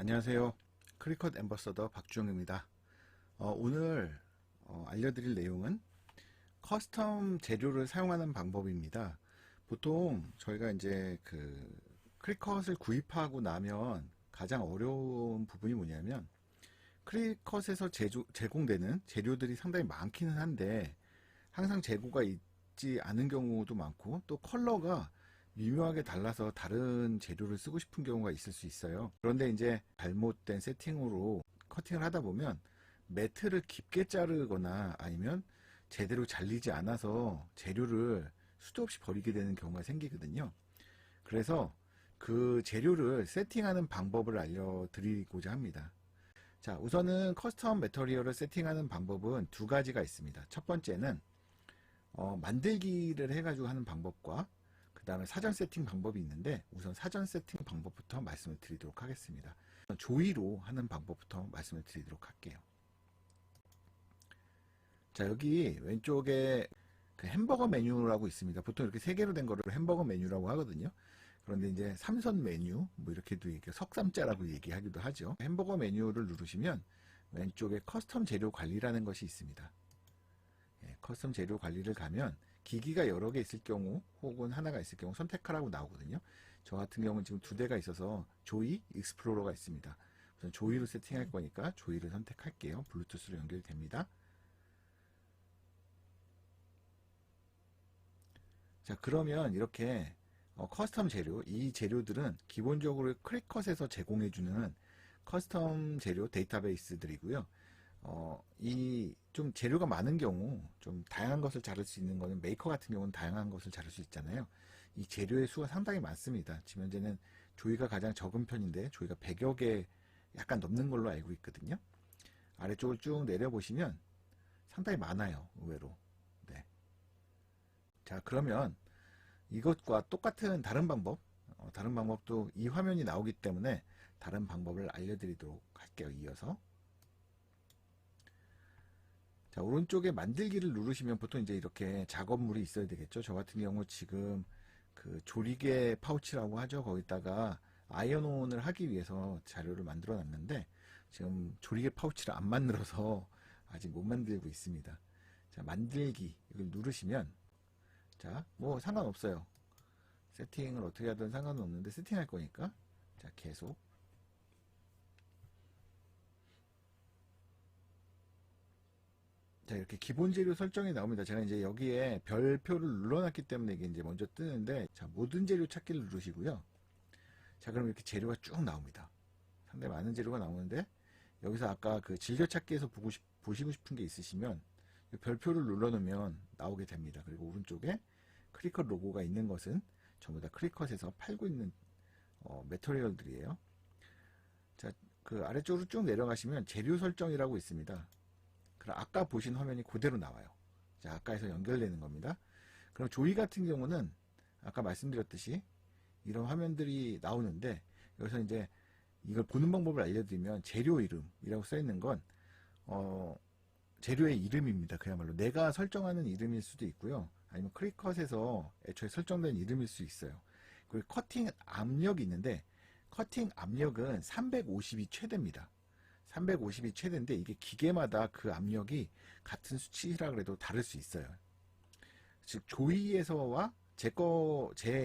안녕하세요. 크리컷 앰버서더 박주영입니다. 오늘 알려드릴 내용은 커스텀 재료를 사용하는 방법입니다. 보통 저희가 이제 그 크리컷을 구입하고 나면 가장 어려운 부분이 뭐냐면 크리컷에서 제공되는 재료들이 상당히 많기는 한데 항상 재고가 있지 않은 경우도 많고 또 컬러가 미묘하게 달라서 다른 재료를 쓰고 싶은 경우가 있을 수 있어요. 그런데 이제 잘못된 세팅으로 커팅을 하다 보면 매트를 깊게 자르거나 아니면 제대로 잘리지 않아서 재료를 수도 없이 버리게 되는 경우가 생기거든요. 그래서 그 재료를 세팅하는 방법을 알려드리고자 합니다. 자, 우선은 커스텀 매터리얼을 세팅하는 방법은 두 가지가 있습니다. 첫 번째는 만들기를 해가지고 하는 방법과 그 다음에 사전 세팅 방법이 있는데 우선 사전 세팅 방법부터 말씀을 드리도록 하겠습니다. 조이로 하는 방법부터 말씀을 드리도록 할게요. 자, 여기 왼쪽에 그 햄버거 메뉴라고 있습니다. 보통 이렇게 세 개로 된 거를 햄버거 메뉴라고 하거든요. 그런데 이제 삼선 메뉴 뭐 이렇게도 석삼자라고 얘기하기도 하죠. 햄버거 메뉴를 누르시면 왼쪽에 커스텀 재료 관리라는 것이 있습니다. 커스텀 재료 관리를 가면 기기가 여러 개 있을 경우 혹은 하나가 있을 경우 선택하라고 나오거든요. 저 같은 경우는 지금 두 대가 있어서 조이, 익스플로러가 있습니다. 우선 조이로 세팅할 거니까 조이를 선택할게요. 블루투스로 연결됩니다. 자, 그러면 이렇게 커스텀 재료, 이 재료들은 기본적으로 크리컷에서 제공해주는 커스텀 재료 데이터베이스들이고요. 이 좀 재료가 많은 경우 좀 다양한 것을 자를 수 있는 거는 메이커 같은 경우는 다양한 것을 자를 수 있잖아요. 이 재료의 수가 상당히 많습니다. 지금 현재는 조이가 가장 적은 편인데 조이가 100여 개 약간 넘는 걸로 알고 있거든요. 아래쪽을 쭉 내려보시면 상당히 많아요. 의외로. 네. 자, 그러면 이것과 똑같은 다른 방법, 다른 방법도 이 화면이 나오기 때문에 다른 방법을 알려드리도록 할게요. 이어서. 자, 오른쪽에 만들기를 누르시면 보통 이제 이렇게 작업물이 있어야 되겠죠. 저 같은 경우 지금 그 조리개 파우치라고 하죠. 거기다가 아이언온을 하기 위해서 자료를 만들어 놨는데 지금 조리개 파우치를 안 만들어서 아직 못 만들고 있습니다. 자, 만들기 이걸 누르시면 자, 뭐 상관없어요. 세팅을 어떻게 하든 상관은 없는데 세팅할 거니까 자, 계속. 자, 이렇게 기본 재료 설정이 나옵니다. 제가 이제 여기에 별표를 눌러놨기 때문에 이게 이제 먼저 뜨는데, 자, 모든 재료 찾기를 누르시고요. 자, 그럼 이렇게 재료가 쭉 나옵니다. 상당히 많은 재료가 나오는데, 여기서 아까 그 즐겨찾기에서 보시고 싶은 게 있으시면, 별표를 눌러놓으면 나오게 됩니다. 그리고 오른쪽에 크리컷 로고가 있는 것은 전부 다 크리컷에서 팔고 있는 매터리얼들이에요. 자, 그 아래쪽으로 쭉 내려가시면 재료 설정이라고 있습니다. 그럼 아까 보신 화면이 그대로 나와요. 자, 아까에서 연결되는 겁니다. 그럼 조이 같은 경우는 아까 말씀드렸듯이 이런 화면들이 나오는데 여기서 이제 이걸 보는 방법을 알려드리면 재료 이름이라고 써있는 건 재료의 이름입니다. 그야말로 내가 설정하는 이름일 수도 있고요. 아니면 크리컷에서 애초에 설정된 이름일 수 있어요. 그리고 커팅 압력이 있는데 커팅 압력은 350이 최대입니다. 350이 최대인데 이게 기계마다 그 압력이 같은 수치라 그래도 다를 수 있어요. 즉 조이에서와 제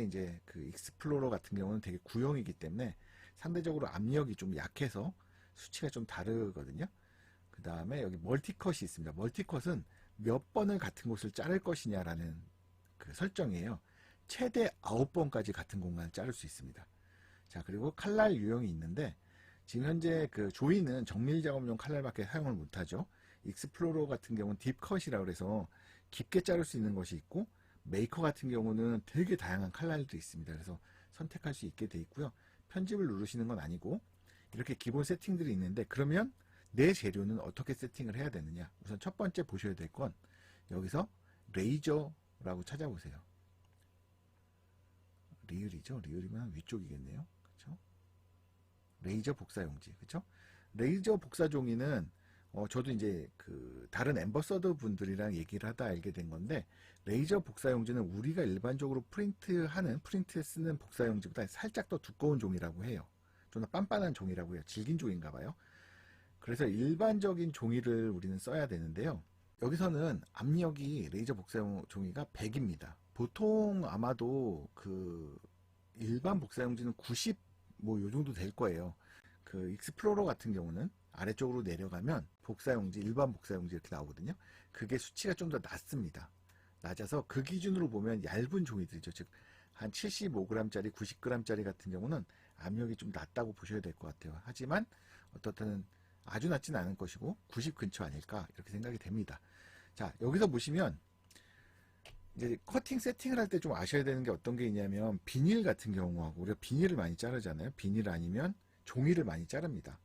이제 그 익스플로러 같은 경우는 되게 구형이기 때문에 상대적으로 압력이 좀 약해서 수치가 좀 다르거든요. 그 다음에 여기 멀티컷이 있습니다. 멀티컷은 몇 번을 같은 곳을 자를 것이냐라는 그 설정이에요. 최대 9번까지 같은 공간을 자를 수 있습니다. 자, 그리고 칼날 유형이 있는데 지금 현재 그 조이는 정밀 작업용 칼날밖에 사용을 못하죠. 익스플로러 같은 경우는 딥컷이라 그래서 깊게 자를 수 있는 것이 있고 메이커 같은 경우는 되게 다양한 칼날도 있습니다. 그래서 선택할 수 있게 돼 있고요. 편집을 누르시는 건 아니고 이렇게 기본 세팅들이 있는데 그러면 내 재료는 어떻게 세팅을 해야 되느냐. 우선 첫 번째 보셔야 될 건 여기서 레이저라고 찾아보세요. 리을이죠. 리을이면 위쪽이겠네요. 그렇죠? 레이저 복사용지, 그쵸? 레이저 복사종이는 저도 이제 그 다른 엠버서더 분들이랑 얘기를 하다 알게 된 건데 레이저 복사용지는 우리가 일반적으로 프린트에 쓰는 복사용지보다 살짝 더 두꺼운 종이라고 해요. 좀 더 빤빤한 종이라고 해요. 질긴 종인가 봐요. 그래서 일반적인 종이를 우리는 써야 되는데요. 여기서는 압력이 레이저 복사용 종이가 100입니다. 보통 아마도 그 일반 복사용지는 90 뭐 요 정도 될 거예요. 그 익스플로러 같은 경우는 아래쪽으로 내려가면 복사용지, 일반 복사용지 이렇게 나오거든요. 그게 수치가 좀 더 낮습니다. 낮아서 그 기준으로 보면 얇은 종이들이죠. 즉 한 75g짜리, 90g짜리 같은 경우는 압력이 좀 낮다고 보셔야 될 것 같아요. 하지만 어떻든 아주 낮지는 않을 것이고 90 근처 아닐까 이렇게 생각이 됩니다. 자, 여기서 보시면 이제 커팅 세팅을 할 때 좀 아셔야 되는 게 어떤 게 있냐면 비닐 같은 경우하고 우리가 비닐을 많이 자르잖아요. 비닐 아니면 종이를 많이 자릅니다.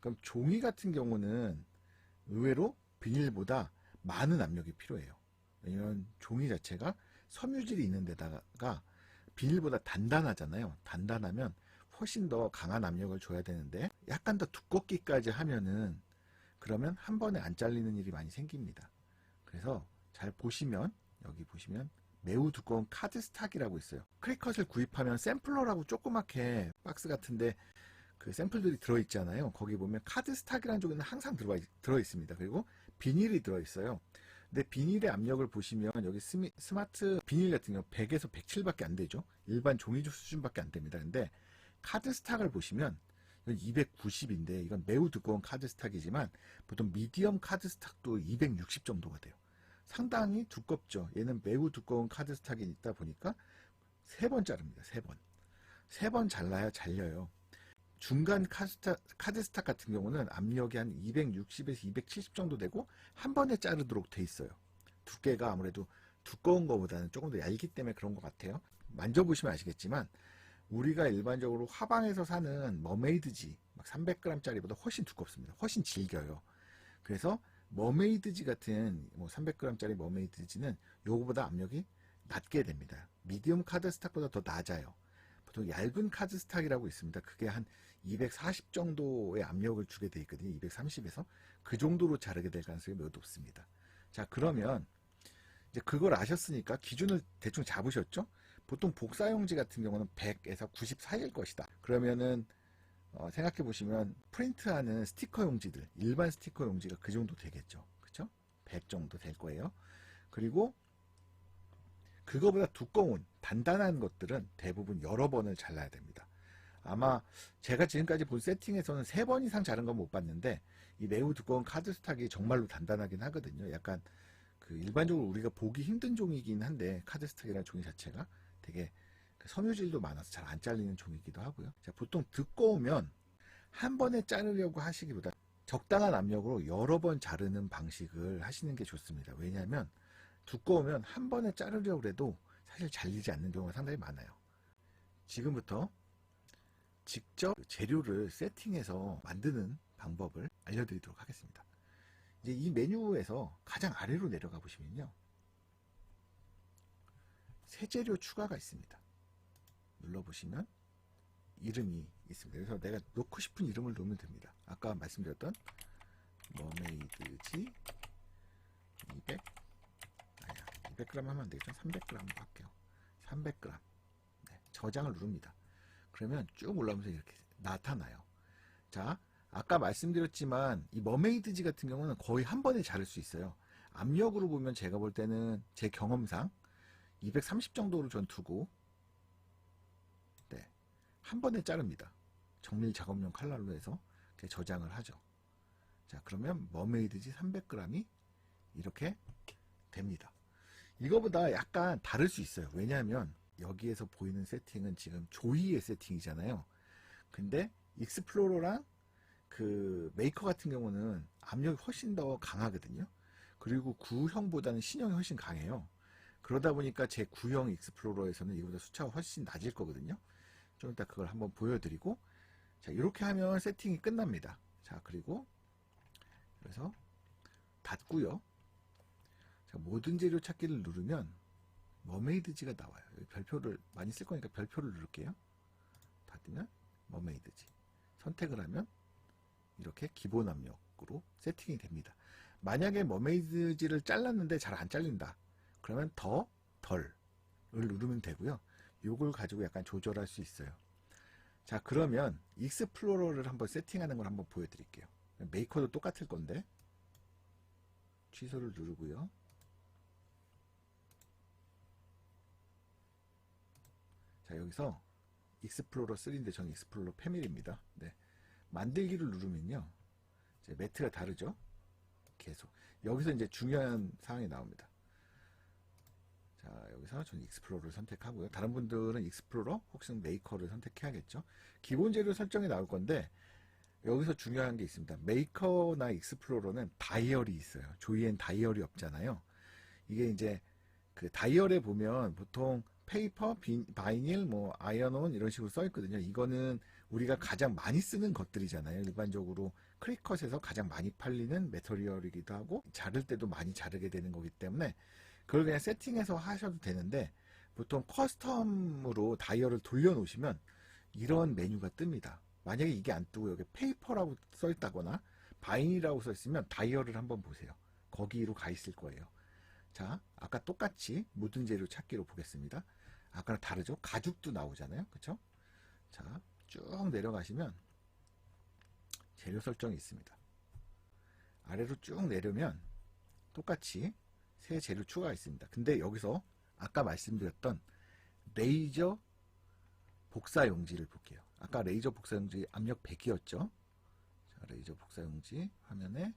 그럼 종이 같은 경우는 의외로 비닐보다 많은 압력이 필요해요. 왜냐면 종이 자체가 섬유질이 있는 데다가 비닐보다 단단하잖아요. 단단하면 훨씬 더 강한 압력을 줘야 되는데 약간 더 두껍기까지 하면은 그러면 한 번에 안 잘리는 일이 많이 생깁니다. 그래서 잘 보시면 여기 보시면 매우 두꺼운 카드스탁이라고 있어요. 크리컷을 구입하면 샘플러라고 조그맣게 박스 같은데 그 샘플들이 들어있잖아요. 거기 보면 카드스탁이라는 쪽에는 항상 들어있습니다. 그리고 비닐이 들어있어요. 근데 비닐의 압력을 보시면 여기 스마트 비닐 같은 경우 100에서 107밖에 안 되죠. 일반 종이 수준밖에 안 됩니다. 근데 카드스탁을 보시면 290인데 이건 매우 두꺼운 카드스탁이지만 보통 미디엄 카드스탁도 260 정도가 돼요. 상당히 두껍죠. 얘는 매우 두꺼운 카드스탁이 있다 보니까 3번 자릅니다. 3번. 3번 잘라야 잘려요. 중간 카드스탁 같은 경우는 압력이 한 260에서 270 정도 되고 한 번에 자르도록 돼 있어요. 두께가 아무래도 두꺼운 것보다는 조금 더 얇기 때문에 그런 것 같아요. 만져보시면 아시겠지만 우리가 일반적으로 화방에서 사는 머메이드지 막 300g짜리보다 훨씬 두껍습니다. 훨씬 질겨요. 그래서 머메이드지 같은 뭐 300g짜리 머메이드지는 요거보다 압력이 낮게 됩니다. 미디엄 카드스탁보다 더 낮아요. 보통 얇은 카드스탁이라고 있습니다. 그게 한 240 정도의 압력을 주게 되어 있거든요. 230에서 그 정도로 자르게 될 가능성이 매우 높습니다. 자, 그러면 이제 그걸 아셨으니까 기준을 대충 잡으셨죠? 보통 복사용지 같은 경우는 100에서 90 사이일 것이다. 그러면은 생각해 보시면 프린트하는 스티커 용지들, 일반 스티커 용지가 그 정도 되겠죠. 그쵸? 100 정도 될 거예요. 그리고 그거보다 두꺼운 단단한 것들은 대부분 여러 번을 잘라야 됩니다. 아마 제가 지금까지 본 세팅에서는 3번 이상 자른 건 못 봤는데 이 매우 두꺼운 카드스탁이 정말로 단단하긴 하거든요. 약간 그 일반적으로 우리가 보기 힘든 종이긴 한데 카드스탁이라는 종이 자체가 되게 섬유질도 많아서 잘 안 잘리는 종이기도 하고요. 자, 보통 두꺼우면 한 번에 자르려고 하시기보다 적당한 압력으로 여러 번 자르는 방식을 하시는 게 좋습니다. 왜냐하면 두꺼우면 한 번에 자르려고 해도 사실 잘리지 않는 경우가 상당히 많아요. 지금부터 직접 재료를 세팅해서 만드는 방법을 알려드리도록 하겠습니다. 이제 이 메뉴에서 가장 아래로 내려가 보시면요. 새 재료 추가가 있습니다. 눌러보시면 이름이 있습니다. 그래서 내가 넣고 싶은 이름을 넣으면 됩니다. 아까 말씀드렸던 머메이드지 200 아니야 200g 하면 안 되겠죠. 300g으로 할게요. 300g 네, 저장을 누릅니다. 그러면 쭉 올라오면서 이렇게 나타나요. 자, 아까 말씀드렸지만 이 머메이드지 같은 경우는 거의 한 번에 자를 수 있어요. 압력으로 보면 제가 볼 때는 제 경험상 230 정도로 전 두고 네, 한 번에 자릅니다. 정밀 작업용 칼날로 해서 저장을 하죠. 자, 그러면 머메이드지 300g이 이렇게 됩니다. 이거보다 약간 다를 수 있어요. 왜냐하면 여기에서 보이는 세팅은 지금 조이의 세팅이잖아요. 근데 익스플로러랑 그 메이커 같은 경우는 압력이 훨씬 더 강하거든요. 그리고 구형보다는 신형이 훨씬 강해요. 그러다 보니까 제 구형 익스플로러에서는 이거보다 수차가 훨씬 낮을 거거든요. 좀 이따 그걸 한번 보여드리고, 자, 이렇게 하면 세팅이 끝납니다. 자, 그리고 그래서 닫고요. 자, 모든 재료 찾기를 누르면 머메이드지가 나와요. 여기 별표를 많이 쓸 거니까 별표를 누를게요. 닫으면 머메이드지 선택을 하면 이렇게 기본 압력으로 세팅이 됩니다. 만약에 머메이드지를 잘랐는데 잘 안 잘린다. 그러면 덜을 누르면 되고요. 요걸 가지고 약간 조절할 수 있어요. 자, 그러면 익스플로러를 한번 세팅하는 걸 한번 보여드릴게요. 메이커도 똑같을 건데 취소를 누르고요. 자, 여기서 익스플로러 3인데 저는 익스플로러 패밀리입니다. 네. 만들기를 누르면요, 이제 매트가 다르죠. 계속 여기서 이제 중요한 사항이 나옵니다. 자, 여기서 저는 익스플로러를 선택하고요. 다른 분들은 익스플로러 혹은 메이커를 선택해야겠죠. 기본 재료 설정이 나올 건데 여기서 중요한 게 있습니다. 메이커나 익스플로러는 다이얼이 있어요. 조이엔 다이얼이 없잖아요. 이게 이제 그 다이얼에 보면 보통 페이퍼, 바이닐, 뭐 아이언온 이런 식으로 써 있거든요. 이거는 우리가 가장 많이 쓰는 것들이잖아요. 일반적으로 크리컷에서 가장 많이 팔리는 매터리얼이기도 하고 자를 때도 많이 자르게 되는 거기 때문에 그걸 그냥 세팅해서 하셔도 되는데 보통 커스텀으로 다이얼을 돌려놓으시면 이런 메뉴가 뜹니다. 만약에 이게 안 뜨고 여기 페이퍼라고 써 있다거나 바이닐이라고 써 있으면 다이얼을 한번 보세요. 거기로 가 있을 거예요. 자, 아까 똑같이 모든 재료 찾기로 보겠습니다. 아까랑 다르죠? 가죽도 나오잖아요. 그쵸? 자, 쭉 내려가시면 재료 설정이 있습니다. 아래로 쭉 내려면 똑같이 새 재료 추가가 있습니다. 근데 여기서 아까 말씀드렸던 레이저 복사용지를 볼게요. 아까 레이저 복사용지 압력 100이었죠? 자, 레이저 복사용지 화면에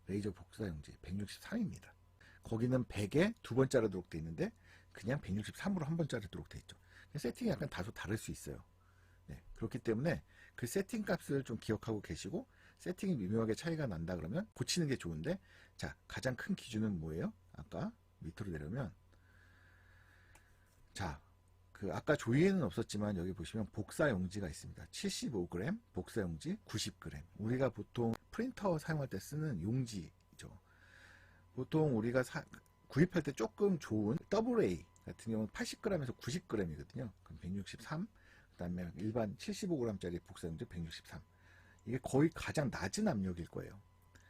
레이저 복사용지 163입니다. 거기는 100에 두 번 자르도록 되어 있는데 그냥 163으로 한 번 자르도록 되어 있죠. 세팅이 약간 다소 다를 수 있어요. 네, 그렇기 때문에 그 세팅 값을 좀 기억하고 계시고 세팅이 미묘하게 차이가 난다 그러면 고치는 게 좋은데, 자, 가장 큰 기준은 뭐예요? 아까 밑으로 내려오면 자, 그 아까 조이에는 없었지만 여기 보시면 복사용지가 있습니다. 75g, 복사용지 90g. 우리가 보통 프린터 사용할 때 쓰는 용지죠. 보통 우리가 구입할 때 조금 좋은 AA 같은 경우는 80g에서 90g이거든요. 그럼 163, 그 다음에 일반 75g짜리 복사용지 163. 이게 거의 가장 낮은 압력일 거예요.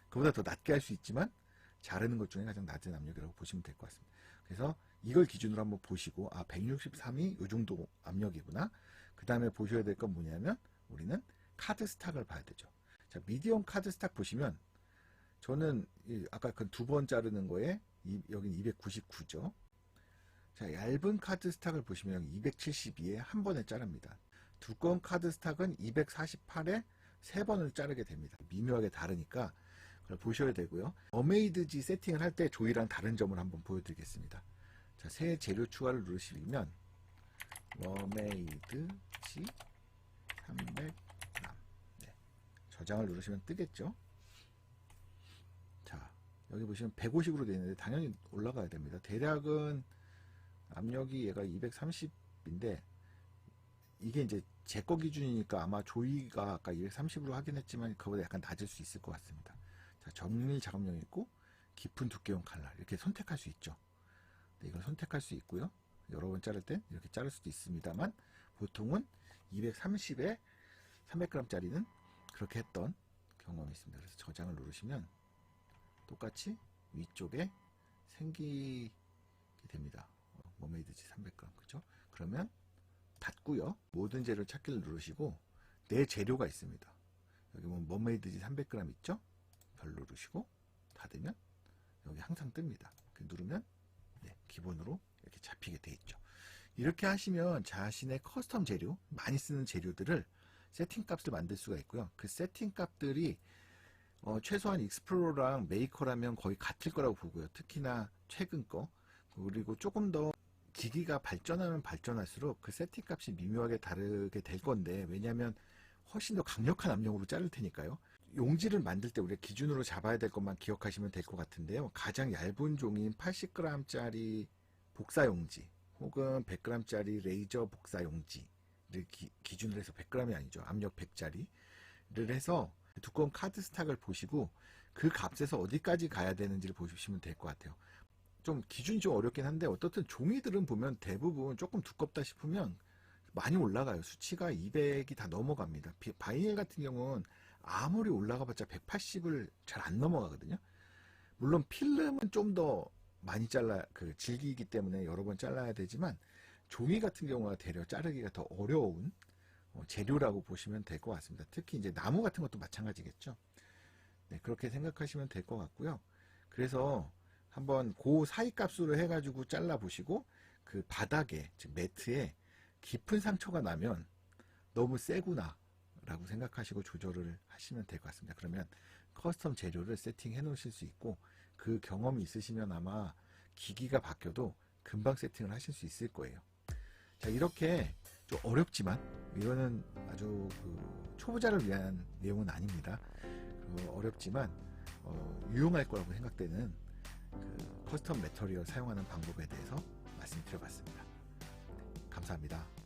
그보다 더 낮게 할 수 있지만 자르는 것 중에 가장 낮은 압력이라고 보시면 될 것 같습니다. 그래서 이걸 기준으로 한번 보시고, 아, 163이 이 정도 압력이구나. 그 다음에 보셔야 될 건 뭐냐면 우리는 카드 스탁을 봐야 되죠. 자, 미디엄 카드 스탁 보시면 저는 아까 그 두 번 자르는 거에 여긴 299죠. 자, 얇은 카드 스탁을 보시면 272에 한 번에 자릅니다. 두꺼운 카드 스탁은 248에 세 번을 자르게 됩니다. 미묘하게 다르니까 그걸 보셔야 되고요. 머메이드지 세팅을 할 때 조이랑 다른 점을 한번 보여드리겠습니다. 자, 새 재료 추가를 누르시면 머메이드지 300g, 네, 저장을 누르시면 뜨겠죠. 자, 여기 보시면 150으로 되어 있는데 당연히 올라가야 됩니다. 대략은 압력이 얘가 230인데 이게 이제 제 거 기준이니까 아마 조이가 아까 230으로 하긴 했지만 그거보다 약간 낮을 수 있을 것 같습니다. 자, 정밀 작업용 있고 깊은 두께용 칼날 이렇게 선택할 수 있죠. 네, 이걸 선택할 수 있고요. 여러 번 자를 땐 이렇게 자를 수도 있습니다만 보통은 230에 300g 짜리는 그렇게 했던 경험이 있습니다. 그래서 저장을 누르시면 똑같이 위쪽에 생기게 됩니다. 머메이드지 300g, 그죠? 그러면 닫고요. 모든 재료 찾기를 누르시고 내 재료가 있습니다. 여기 보면 머메이드지 300g 있죠? 별 누르시고 닫으면 여기 항상 뜹니다. 누르면 네, 기본으로 이렇게 잡히게 돼 있죠. 이렇게 하시면 자신의 커스텀 재료, 많이 쓰는 재료들을 세팅 값을 만들 수가 있고요. 그 세팅 값들이 최소한 익스플로러랑 메이커라면 거의 같을 거라고 보고요. 특히나 최근 거. 그리고 조금 더 기기가 발전하면 발전할수록 그 세팅 값이 미묘하게 다르게 될 건데, 왜냐하면 훨씬 더 강력한 압력으로 자를 테니까요. 용지를 만들 때 우리가 기준으로 잡아야 될 것만 기억하시면 될 것 같은데요. 가장 얇은 종인 80g짜리 복사용지 혹은 100g짜리 레이저 복사용지를 기준으로 해서 100g이 아니죠. 압력 100짜리를 해서 두꺼운 카드 스탁을 보시고 그 값에서 어디까지 가야 되는지를 보시면 될 것 같아요. 좀 기준이 좀 어렵긴 한데 어떻든 종이들은 보면 대부분 조금 두껍다 싶으면 많이 올라가요. 수치가 200이 다 넘어갑니다. 바이닐 같은 경우는 아무리 올라가봤자 180을 잘 안 넘어가거든요. 물론 필름은 좀 더 많이 질기기 때문에 여러 번 잘라야 되지만 종이 같은 경우가 되려 자르기가 더 어려운 재료라고 보시면 될 것 같습니다. 특히 이제 나무 같은 것도 마찬가지겠죠. 네, 그렇게 생각하시면 될 것 같고요. 그래서 한번 그 사이 값으로 해가지고 잘라 보시고 그 바닥에, 즉 매트에 깊은 상처가 나면 너무 세구나 라고 생각하시고 조절을 하시면 될 것 같습니다. 그러면 커스텀 재료를 세팅해 놓으실 수 있고, 그 경험이 있으시면 아마 기기가 바뀌어도 금방 세팅을 하실 수 있을 거예요. 자, 이렇게 좀 어렵지만, 이거는 아주 초보자를 위한 내용은 아닙니다. 어렵지만 유용할 거라고 생각되는 커스텀 매터리얼 사용하는 방법에 대해서 말씀드려봤습니다. 감사합니다.